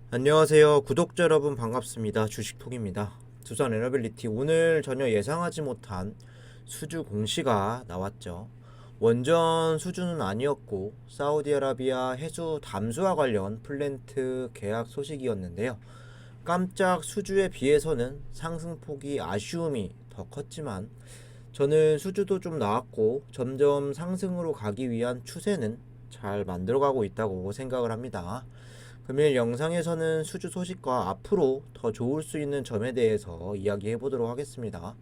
안녕하세요. 구독자 여러분 반갑습니다. 주식톡입니다. 두산 에너빌리티 오늘 전혀 예상하지 못한 수주 공시가 나왔죠. 원전 수주는 아니었고 사우디아라비아 해수 담수와 관련 플랜트 계약 소식이었는데요. 깜짝 수주에 비해서는 상승폭이 아쉬움이 더 컸지만 저는 수주도 좀 나왔고 점점 상승으로 가기 위한 추세는 잘 만들어가고 있다고 생각을 합니다. 금일 영상에서는 수주 소식과 앞으로 더 좋을 수 있는 점에 대해서 이야기해 보도록 하겠습니다.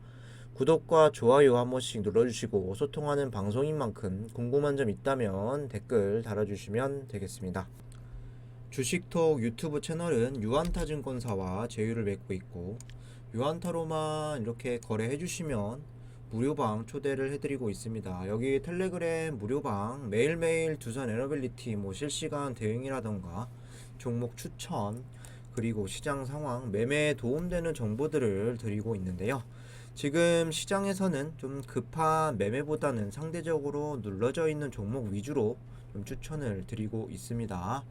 구독과 좋아요 한 번씩 눌러주시고 소통하는 방송인 만큼 궁금한 점 있다면 댓글 달아주시면 되겠습니다. 주식톡 유튜브 채널은 유한타증권사와 제휴를 맺고 있고 유한타로만 이렇게 거래해 주시면 무료방 초대를 해드리고 있습니다. 여기 텔레그램 무료방 매일매일 두산 에너빌리티 실시간 대응이라던가 종목 추천 그리고 시장 상황 매매에 도움되는 정보들을 드리고 있는데요. 지금 시장에서는 좀 급한 매매보다는 상대적으로 눌러져 있는 종목 위주로 좀 추천을 드리고 있습니다.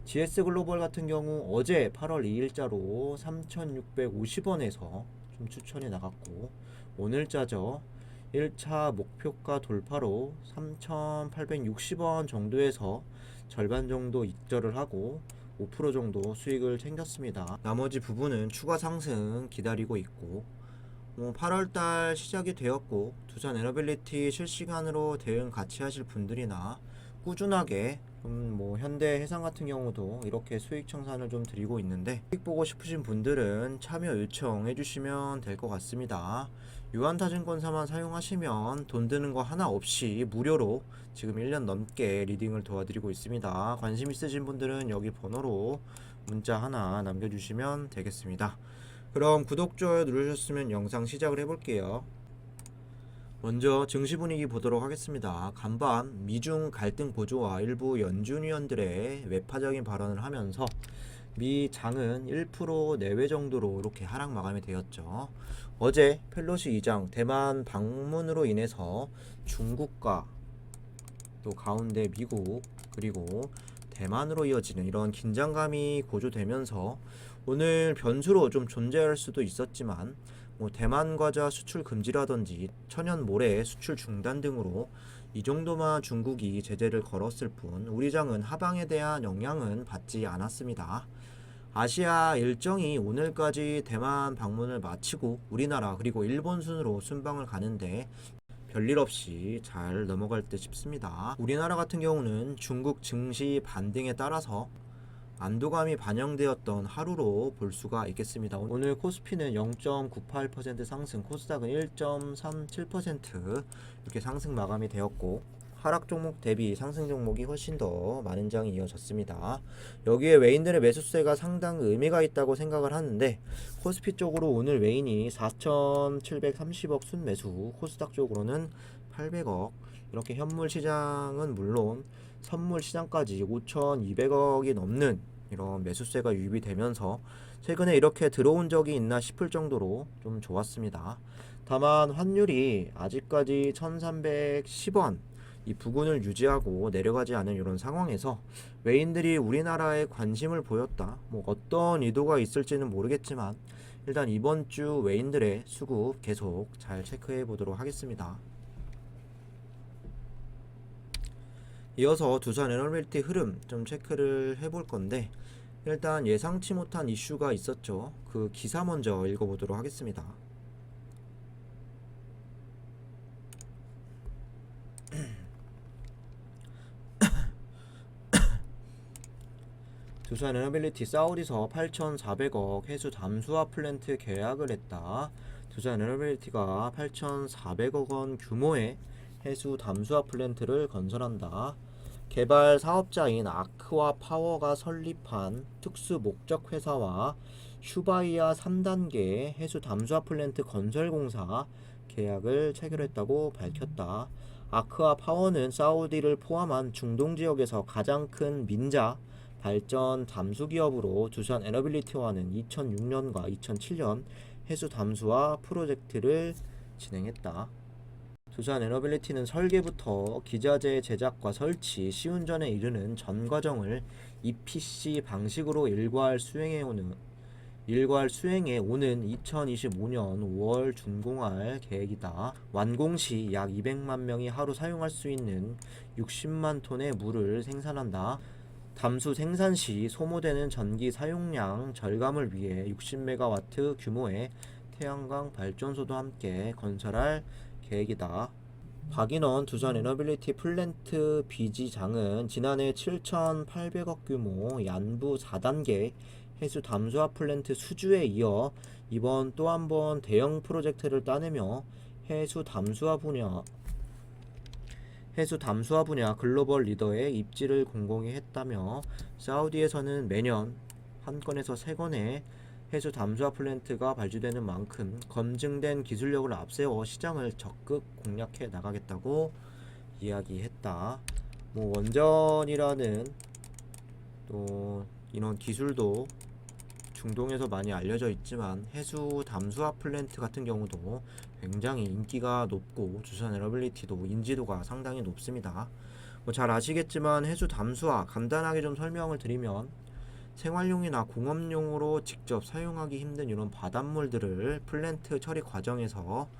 GS글로벌 같은 경우 어제 8월 2일자로 3,650원에서 좀 추천이 나갔고 오늘자죠. 1차 목표가 돌파로 3,860원 정도에서 절반 정도 익절을 하고 5% 정도 수익을 챙겼습니다. 나머지 부분은 추가 상승 기다리고 있고 8월달 시작이 되었고 두산 에너빌리티 실시간으로 대응 같이 하실 분들이나 꾸준하게 현대해상 같은 경우도 이렇게 수익 청산을 좀 드리고 있는데 수익 보고 싶으신 분들은 참여 요청해 주시면 될 것 같습니다. 유한타증권사만 사용하시면 돈 드는 거 하나 없이 무료로 지금 1년 넘게 리딩을 도와드리고 있습니다. 관심 있으신 분들은 여기 번호로 문자 하나 남겨주시면 되겠습니다. 그럼 구독, 좋아요 누르셨으면 영상 시작을 해볼게요. 먼저 증시 분위기 보도록 하겠습니다. 간밤 미중 갈등 보조와 일부 연준 위원들의 외파적인 발언을 하면서 미 장은 1% 내외 정도로 이렇게 하락 마감이 되었죠. 어제 펠로시 의장 대만 방문으로 인해서 중국과 또 가운데 미국 그리고 대만으로 이어지는 이런 긴장감이 고조되면서 오늘 변수로 좀 존재할 수도 있었지만 대만 과자 수출 금지라든지 천연 모래 수출 중단 등으로 이 정도만 중국이 제재를 걸었을 뿐 우리 장은 하방에 대한 영향은 받지 않았습니다. 아시아 일정이 오늘까지 대만 방문을 마치고 우리나라 그리고 일본 순으로 순방을 가는데 별일 없이 잘 넘어갈 듯 싶습니다. 우리나라 같은 경우는 중국 증시 반등에 따라서 안도감이 반영되었던 하루로 볼 수가 있겠습니다. 오늘 코스피는 0.98% 상승, 코스닥은 1.37% 이렇게 상승 마감이 되었고 하락 종목 대비 상승 종목이 훨씬 더 많은 장이 이어졌습니다. 여기에 외인들의 매수세가 상당히 의미가 있다고 생각을 하는데 코스피 쪽으로 오늘 외인이 4,730억 순매수, 코스닥 쪽으로는 800억, 이렇게 현물 시장은 물론 선물 시장까지 5,200억이 넘는 이런 매수세가 유입이 되면서 최근에 이렇게 들어온 적이 있나 싶을 정도로 좀 좋았습니다. 다만 환율이 아직까지 1310원 이 부근을 유지하고 내려가지 않은 이런 상황에서 외인들이 우리나라에 관심을 보였다. 어떤 의도가 있을지는 모르겠지만 일단 이번 주 외인들의 수급 계속 잘 체크해 보도록 하겠습니다. 이어서 두산 에너빌리티 흐름 좀 체크를 해볼 건데 일단 예상치 못한 이슈가 있었죠. 그 기사 먼저 읽어보도록 하겠습니다. 두산 에너빌리티 사우디서 8,400억 해수 담수화 플랜트 계약을 했다. 두산 에너빌리티가 8,400억 원 규모의 해수 담수화 플랜트를 건설한다. 개발 사업자인 아크와 파워가 설립한 특수 목적 회사와 슈바이아 3단계 해수 담수화 플랜트 건설 공사 계약을 체결했다고 밝혔다. 아크와 파워는 사우디를 포함한 중동 지역에서 가장 큰 민자 발전 담수 기업으로 두산 에너빌리티와는 2006년과 2007년 해수 담수화 프로젝트를 진행했다. 두산 에너빌리티는 설계부터 기자재 제작과 설치, 시운전에 이르는 전 과정을 EPC 방식으로 일괄 수행해 오는 2025년 5월 준공할 계획이다. 완공 시 약 200만 명이 하루 사용할 수 있는 60만 톤의 물을 생산한다. 담수 생산 시 소모되는 전기 사용량 절감을 위해 60메가와트 규모의 태양광 발전소도 함께 건설할 계획이다. 박인원 두산 에너빌리티 플랜트 비지장은 지난해 7,800억 규모 얀부 4단계 해수 담수화 플랜트 수주에 이어 이번 또 한 번 대형 프로젝트를 따내며 해수 담수화 분야 글로벌 리더의 입지를 공공히 했다며, 사우디에서는 매년 한 건에서 세 건의 해수 담수화 플랜트가 발주되는 만큼 검증된 기술력을 앞세워 시장을 적극 공략해 나가겠다고 이야기했다. 원전이라는 또 이런 기술도 중동에서 많이 알려져 있지만 해수 담수화 플랜트 같은 경우도 굉장히 인기가 높고 두산 에너빌리티도 인지도가 상당히 높습니다. 잘 아시겠지만 해수 담수화 간단하게 좀 설명을 드리면 생활용이나 공업용으로 직접 사용하기 힘든 이런 바닷물들을 플랜트 처리 과정에서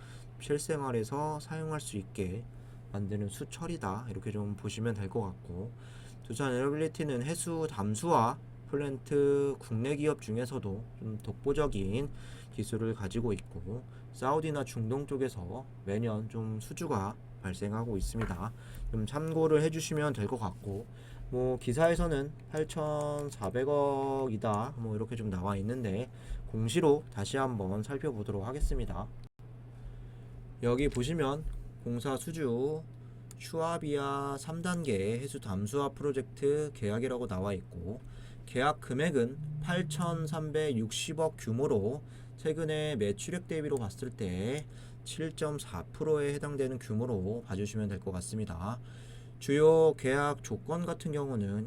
실생활에서 사용할 수 있게 만드는 수처리다, 이렇게 좀 보시면 될 것 같고, 두산 에너빌리티는 해수 담수화 플랜트 국내 기업 중에서도 좀 독보적인 기술을 가지고 있고 사우디나 중동 쪽에서 매년 좀 수주가 발생하고 있습니다. 좀 참고를 해주시면 될 것 같고, 기사에서는 8,400억이다 이렇게 좀 나와 있는데 공시로 다시 한번 살펴보도록 하겠습니다. 여기 보시면 공사 수주 슈아비아 3단계 해수 담수화 프로젝트 계약이라고 나와 있고, 계약 금액은 8,360억 규모로 최근에 매출액 대비로 봤을 때 7.4%에 해당되는 규모로 봐주시면 될 것 같습니다. 주요 계약 조건 같은 경우는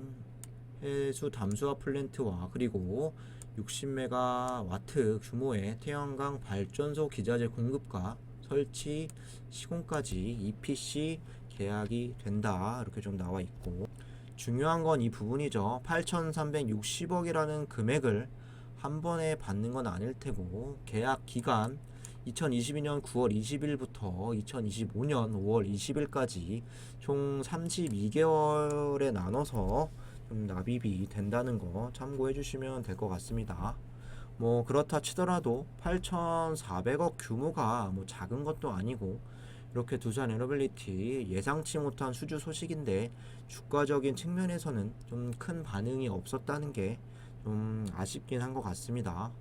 해수 담수화 플랜트와 그리고 60메가와트 규모의 태양광 발전소 기자재 공급과 설치 시공까지 EPC 계약이 된다, 이렇게 좀 나와 있고, 중요한 건 이 부분이죠. 8,360억이라는 금액을 한 번에 받는 건 아닐 테고, 계약 기간 2022년 9월 20일부터 2025년 5월 20일까지 총 32개월에 나눠서 좀 납입이 된다는 거 참고해 주시면 될 것 같습니다. 그렇다 치더라도 8,400억 규모가 작은 것도 아니고, 이렇게 두산 에너빌리티 예상치 못한 수주 소식인데 주가적인 측면에서는 좀 큰 반응이 없었다는 게 좀 아쉽긴 한 것 같습니다.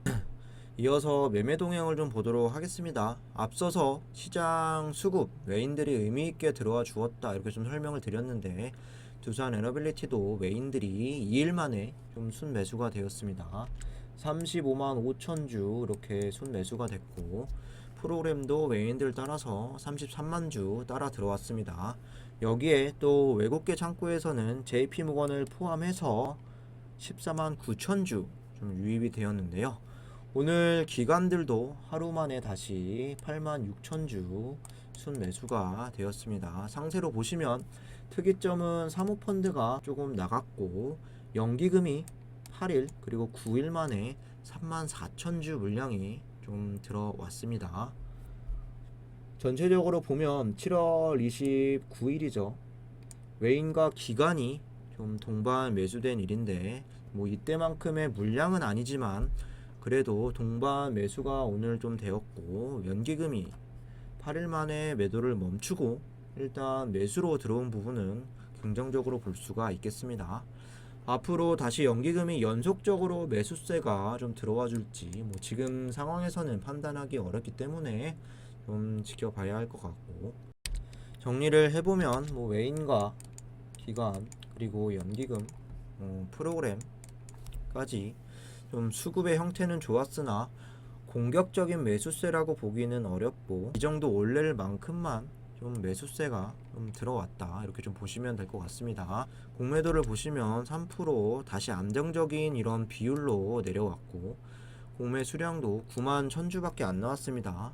이어서 매매 동향을 좀 보도록 하겠습니다. 앞서서 시장 수급 외인들이 의미있게 들어와 주었다, 이렇게 좀 설명을 드렸는데 두산 에너빌리티도 외인들이 2일 만에 좀 순매수가 되었습니다. 35만 5천 주 이렇게 순매수가 됐고, 프로그램도 외인들 따라서 33만 주 따라 들어왔습니다. 여기에 또 외국계 창구에서는 JP모건을 포함해서 14만 9천 주 좀 유입이 되었는데요. 오늘 기관들도 하루 만에 다시 8만 6천 주 순매수가 되었습니다. 상세로 보시면 특이점은 사모펀드가 조금 나갔고, 연기금이 8일 그리고 9일 만에 3만 4천 주 물량이 좀 들어왔습니다. 전체적으로 보면 7월 29일이죠. 외인과 기관이 좀 동반 매수된 일인데 이때만큼의 물량은 아니지만 그래도 동반 매수가 오늘 좀 되었고, 연기금이 8일 만에 매도를 멈추고 일단 매수로 들어온 부분은 긍정적으로 볼 수가 있겠습니다. 앞으로 다시 연기금이 연속적으로 매수세가 좀 들어와 줄지 지금 상황에서는 판단하기 어렵기 때문에 좀 지켜봐야 할 것 같고, 정리를 해보면 외인과 기관 그리고 연기금 프로그램까지 좀 수급의 형태는 좋았으나 공격적인 매수세라고 보기는 어렵고, 이 정도 올릴 만큼만 좀 매수세가 좀 들어왔다, 이렇게 좀 보시면 될 것 같습니다. 공매도를 보시면 3% 다시 안정적인 이런 비율로 내려왔고, 공매 수량도 9만 1000주밖에 안 나왔습니다.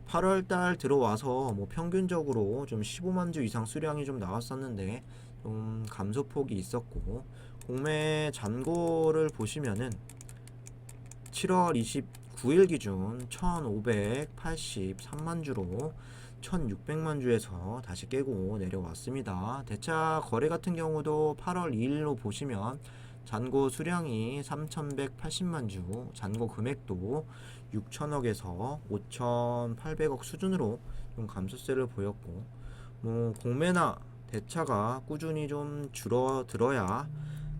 8월 달 들어와서 뭐 평균적으로 좀 15만 주 이상 수량이 좀 나왔었는데 좀 감소폭이 있었고, 공매 잔고를 보시면은 7월 29일 기준 1,583만 주로 1,600만 주에서 다시 깨고 내려왔습니다. 대차 거래 같은 경우도 8월 2일로 보시면 잔고 수량이 3,180만 주, 잔고 금액도 6천억에서 5,800억 수준으로 좀 감소세를 보였고, 뭐 공매나 대차가 꾸준히 좀 줄어들어야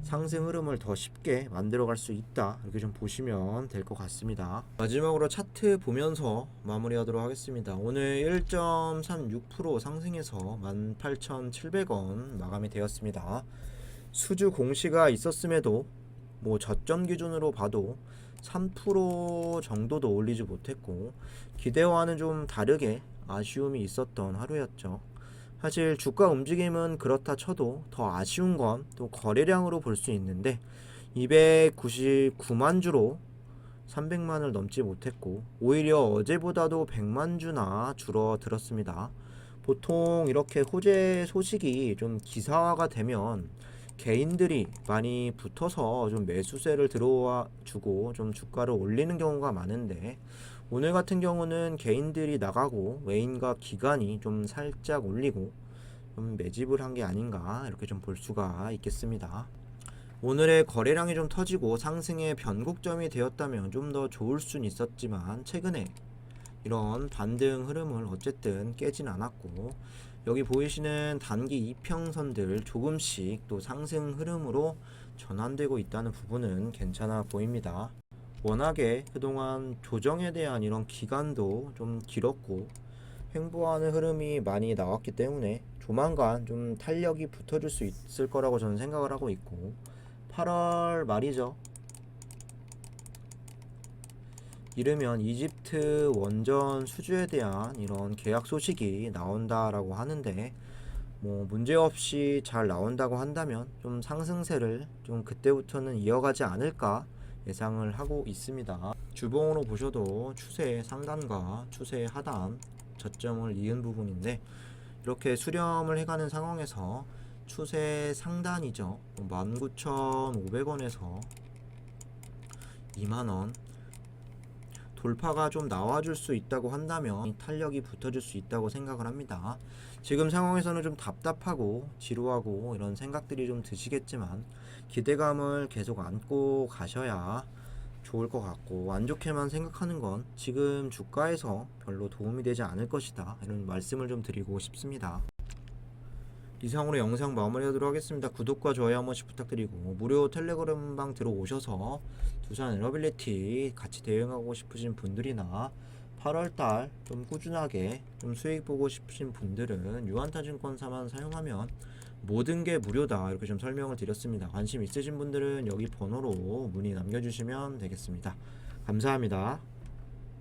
상승 흐름을 더 쉽게 만들어갈 수 있다, 이렇게 좀 보시면 될 것 같습니다. 마지막으로 차트 보면서 마무리하도록 하겠습니다. 오늘 1.36% 상승해서 18,700원 마감이 되었습니다. 수주 공시가 있었음에도 뭐 저점 기준으로 봐도 3% 정도도 올리지 못했고, 기대와는 좀 다르게 아쉬움이 있었던 하루였죠. 사실 주가 움직임은 그렇다 쳐도 더 아쉬운 건 또 거래량으로 볼 수 있는데, 299만 주로 300만을 넘지 못했고, 오히려 어제보다도 100만 주나 줄어들었습니다. 보통 이렇게 호재 소식이 좀 기사화가 되면 개인들이 많이 붙어서 좀 매수세를 들어와 주고 좀 주가를 올리는 경우가 많은데, 오늘 같은 경우는 개인들이 나가고 외인과 기관이 좀 살짝 올리고 좀 매집을 한 게 아닌가, 이렇게 좀 볼 수가 있겠습니다. 오늘의 거래량이 좀 터지고 상승의 변곡점이 되었다면 좀 더 좋을 순 있었지만, 최근에 이런 반등 흐름을 어쨌든 깨진 않았고, 여기 보이시는 단기 이평선들 조금씩 또 상승 흐름으로 전환되고 있다는 부분은 괜찮아 보입니다. 워낙에 그동안 조정에 대한 이런 기간도 좀 길었고 횡보하는 흐름이 많이 나왔기 때문에 조만간 좀 탄력이 붙어줄 수 있을 거라고 저는 생각을 하고 있고, 8월 말이죠. 이르면 이집트 원전 수주에 대한 이런 계약 소식이 나온다라고 하는데, 뭐 문제없이 잘 나온다고 한다면 좀 상승세를 좀 그때부터는 이어가지 않을까 예상을 하고 있습니다. 주봉으로 보셔도 추세 상단과 추세 하단 저점을 이은 부분인데, 이렇게 수렴을 해가는 상황에서 추세 상단이죠. 19,500원에서 2만원 돌파가 좀 나와줄 수 있다고 한다면 탄력이 붙어줄 수 있다고 생각을 합니다. 지금 상황에서는 좀 답답하고 지루하고 이런 생각들이 좀 드시겠지만, 기대감을 계속 안고 가셔야 좋을 것 같고, 안 좋게만 생각하는 건 지금 주가에서 별로 도움이 되지 않을 것이다, 이런 말씀을 좀 드리고 싶습니다. 이상으로 영상 마무리하도록 하겠습니다. 구독과 좋아요 한 번씩 부탁드리고, 무료 텔레그램방 들어오셔서 두산 에너빌리티 같이 대응하고 싶으신 분들이나 8월달 좀 꾸준하게 좀 수익 보고 싶으신 분들은 유한타증권사만 사용하면 모든 게 무료다, 이렇게 좀 설명을 드렸습니다. 관심 있으신 분들은 여기 번호로 문의 남겨주시면 되겠습니다. 감사합니다.